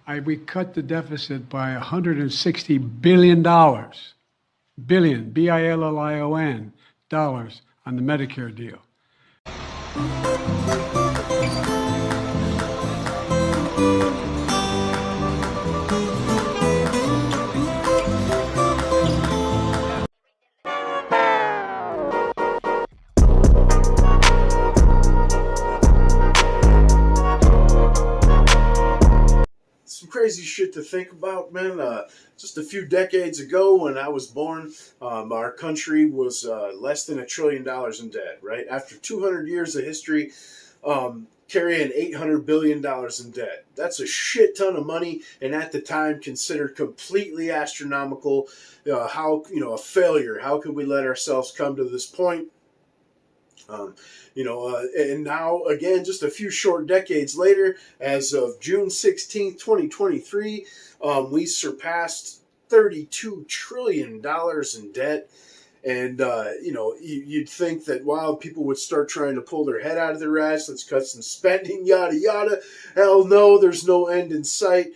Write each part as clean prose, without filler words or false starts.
We cut the deficit by $160 billion, billion, B-I-L-L-I-O-N, dollars on the Medicare deal. Some crazy shit to think about, man. Just a few decades ago when I was born, our country was less than $1 trillion in debt, right? After 200 years of history, carrying $800 billion in debt. That's a shit ton of money, and at the time considered completely astronomical. A failure. How could we let ourselves come to this point? And now, again, just a few short decades later, as of June 16th, 2023, we surpassed $32 trillion in debt. And, you'd think that, wow, people would start trying to pull their head out of their ass. Let's cut some spending, yada, yada. Hell no, there's no end in sight.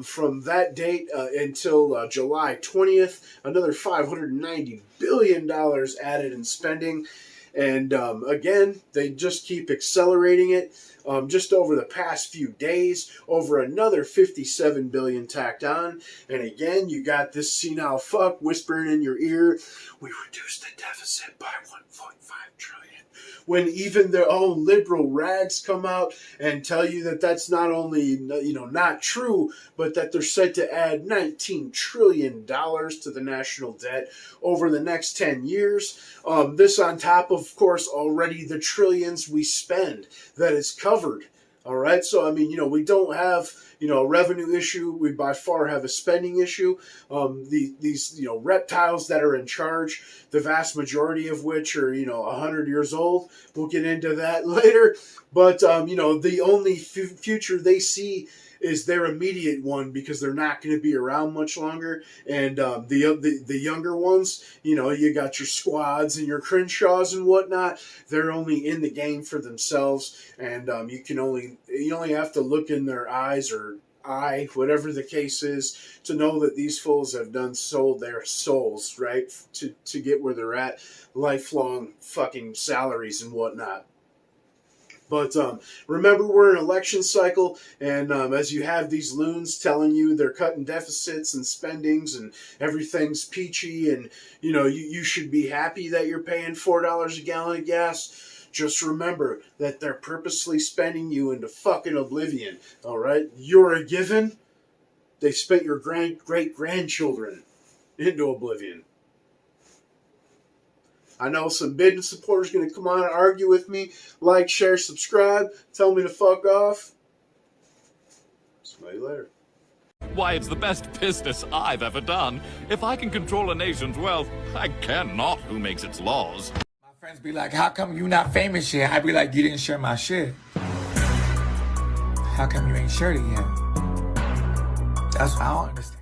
From that date until July 20th, another $590 billion added in spending. And again, they just keep accelerating it. Just over the past few days, over another $57 billion tacked on. And again, you got this senile fuck whispering in your ear, we reduced the deficit by 1.5 trillion. When even their own liberal rags come out and tell you that that's not only not true, but that they're set to add $19 trillion to the national debt over the next 10 years. This on top, of course, already the trillions we spend that is covered. All right. So, we don't have, a revenue issue. We by far have a spending issue. These reptiles that are in charge, the vast majority of which are, 100 years old. We'll get into that later. But, the only future they see is their immediate one because they're not going to be around much longer. And the younger ones, you got your Squads and your Crenshaws and whatnot. They're only in the game for themselves, and you only have to look in their eyes or eye, whatever the case is, to know that these fools have sold their souls, right, to get where they're at, lifelong fucking salaries and whatnot. But remember, we're in an election cycle, and as you have these loons telling you they're cutting deficits and spendings and everything's peachy, and you should be happy that you're paying $4 a gallon of gas, just remember that they're purposely spending you into fucking oblivion, all right? You're a given. They spent your great-grandchildren into oblivion. I know some Biden supporters are going to come on and argue with me. Like, share, subscribe. Tell me to fuck off. Smell you later. Why, it's the best business I've ever done. If I can control a nation's wealth, I cannot who makes its laws. My friends be like, how come you not famous yet? I be like, you didn't share my shit. How come you ain't shared it yet? That's what I don't understand.